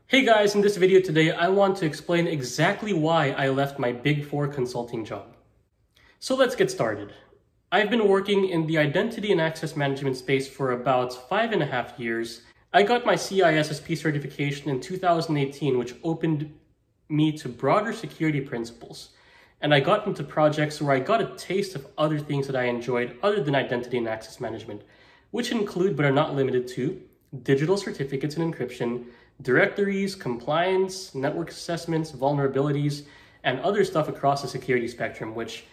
Hey guys, in this video today, I want to explain exactly why I left my Big Four consulting job. So let's get started. I've been working in the identity and access management space for about 5.5 years. I got my CISSP certification in 2018, which opened me to broader security principles. And I got into projects where I got a taste of other things that I enjoyed other than identity and access management, which include but are not limited to digital certificates and encryption, directories, compliance, network assessments, vulnerabilities, and other stuff across the security spectrum, which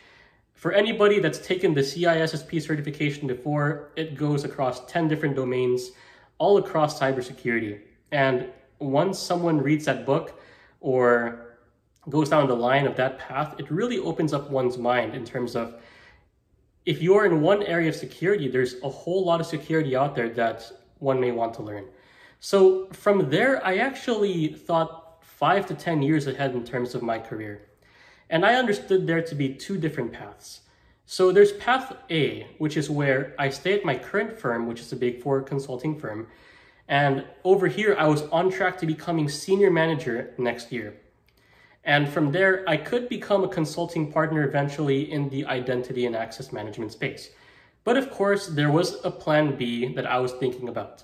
for anybody that's taken the CISSP certification before, it goes across 10 different domains, all across cybersecurity. And once someone reads that book or goes down the line of that path, it really opens up one's mind in terms of if you're in one area of security, there's a whole lot of security out there that one may want to learn. So from there, I actually thought 5 to 10 years ahead in terms of my career. And I understood there to be two different paths. So there's path A, which is where I stay at my current firm, which is a Big Four consulting firm. And over here, I was on track to becoming senior manager next year. And from there, I could become a consulting partner eventually in the identity and access management space. But of course, there was a plan B that I was thinking about.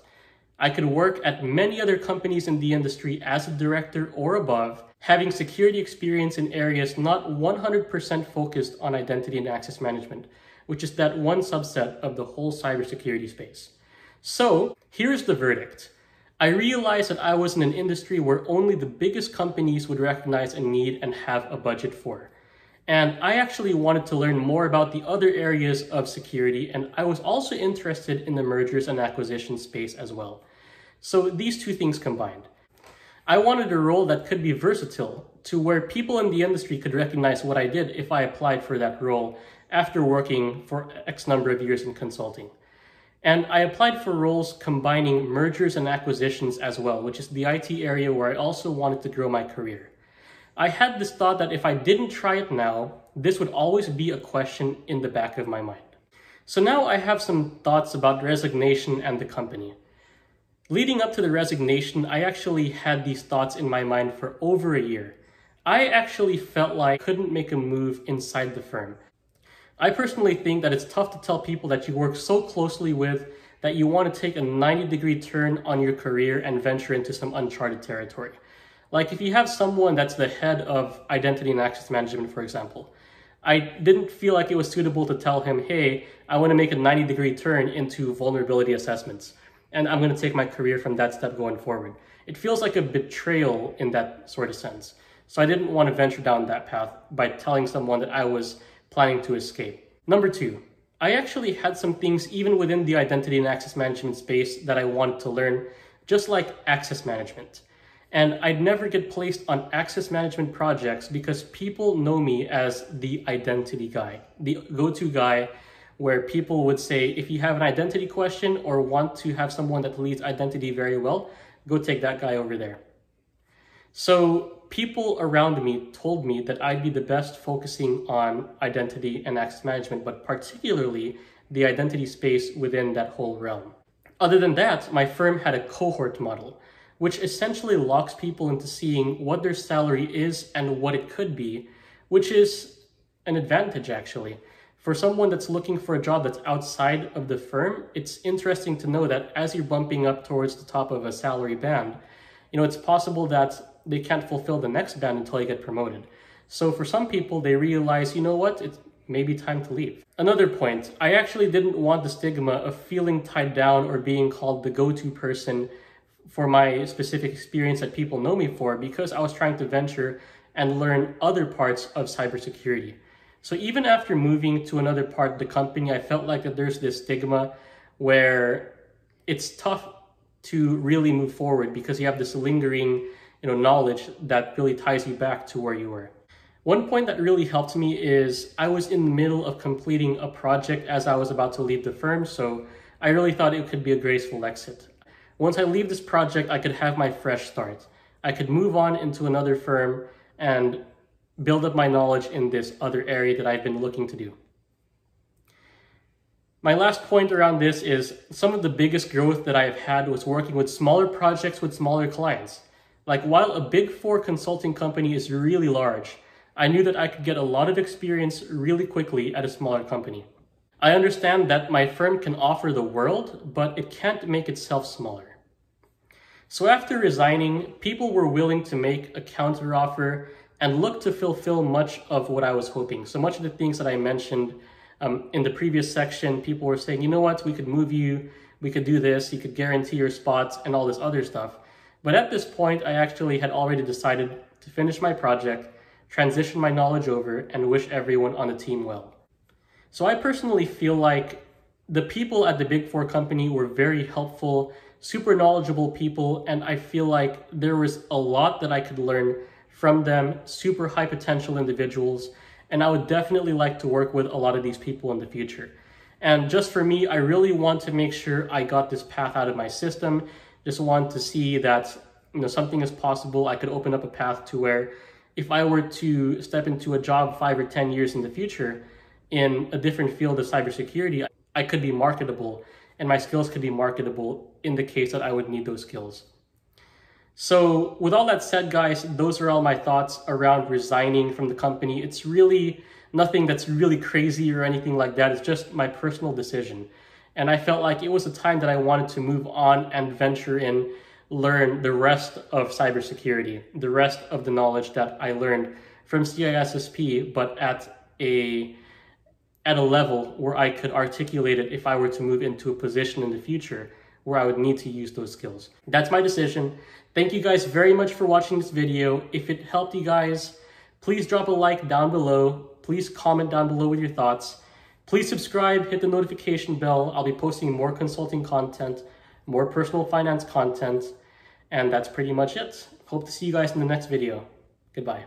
I could work at many other companies in the industry as a director or above, having security experience in areas not 100% focused on identity and access management, which is that one subset of the whole cybersecurity space. So here's the verdict. I realized that I was in an industry where only the biggest companies would recognize a need and have a budget for. And I actually wanted to learn more about the other areas of security, and I was also interested in the mergers and acquisitions space as well. So these two things combined. I wanted a role that could be versatile to where people in the industry could recognize what I did if I applied for that role after working for X number of years in consulting. And I applied for roles combining mergers and acquisitions as well, which is the IT area where I also wanted to grow my career. I had this thought that if I didn't try it now, this would always be a question in the back of my mind. So now I have some thoughts about resignation and the company. Leading up to the resignation, I actually had these thoughts in my mind for over a year. I actually felt like I couldn't make a move inside the firm. I personally think that it's tough to tell people that you work so closely with that you want to take a 90-degree turn on your career and venture into some uncharted territory. Like if you have someone that's the head of identity and access management, for example, I didn't feel like it was suitable to tell him, hey, I want to make a 90-degree turn into vulnerability assessments, and I'm going to take my career from that step going forward. It feels like a betrayal in that sort of sense. So I didn't want to venture down that path by telling someone that I was planning to escape. Number two, I actually had some things even within the identity and access management space that I wanted to learn, just like access management. And I'd never get placed on access management projects because people know me as the identity guy, the go-to guy where people would say, if you have an identity question or want to have someone that leads identity very well, go take that guy over there. So people around me told me that I'd be the best focusing on identity and access management, but particularly the identity space within that whole realm. Other than that, my firm had a cohort model, which essentially locks people into seeing what their salary is and what it could be, which is an advantage actually. For someone that's looking for a job that's outside of the firm, it's interesting to know that as you're bumping up towards the top of a salary band, it's possible that they can't fulfill the next band until they get promoted. So for some people, they realize, you know what, it's maybe time to leave. Another point, I actually didn't want the stigma of feeling tied down or being called the go-to person for my specific experience that people know me for, because I was trying to venture and learn other parts of cybersecurity. So even after moving to another part of the company, I felt like that there's this stigma where it's tough to really move forward because you have this lingering, knowledge that really ties you back to where you were. One point that really helped me is I was in the middle of completing a project as I was about to leave the firm, so I really thought it could be a graceful exit. Once I leave this project, I could have my fresh start. I could move on into another firm and build up my knowledge in this other area that I've been looking to do. My last point around this is some of the biggest growth that I've had was working with smaller projects with smaller clients. Like, while a big four consulting company is really large, I knew that I could get a lot of experience really quickly at a smaller company. I understand that my firm can offer the world, but it can't make itself smaller. So after resigning, people were willing to make a counteroffer and look to fulfill much of what I was hoping. So much of the things that I mentioned in the previous section, people were saying, you know what, we could move you, we could do this, you could guarantee your spots and all this other stuff. But at this point, I actually had already decided to finish my project, transition my knowledge over, and wish everyone on the team well. So I personally feel like the people at the Big Four company were very helpful, super knowledgeable people, and I feel like there was a lot that I could learn from them, super high potential individuals, and I would definitely like to work with a lot of these people in the future. And just for me, I really want to make sure I got this path out of my system. Just want to see that, you know, something is possible. I could open up a path to where if I were to step into a job 5 or 10 years in the future in a different field of cybersecurity, I could be marketable and my skills could be marketable in the case that I would need those skills. So with all that said, guys, those are all my thoughts around resigning from the company. It's really nothing that's really crazy or anything like that. It's just my personal decision. And I felt like it was a time that I wanted to move on and venture in, learn the rest of cybersecurity, the rest of the knowledge that I learned from CISSP, but at a level where I could articulate it if I were to move into a position in the future where I would need to use those skills. That's my decision. Thank you guys very much for watching this video. If it helped you guys, please drop a like down below. Please comment down below with your thoughts. Please subscribe, hit the notification bell. I'll be posting more consulting content, more personal finance content, and that's pretty much it. Hope to see you guys in the next video. Goodbye.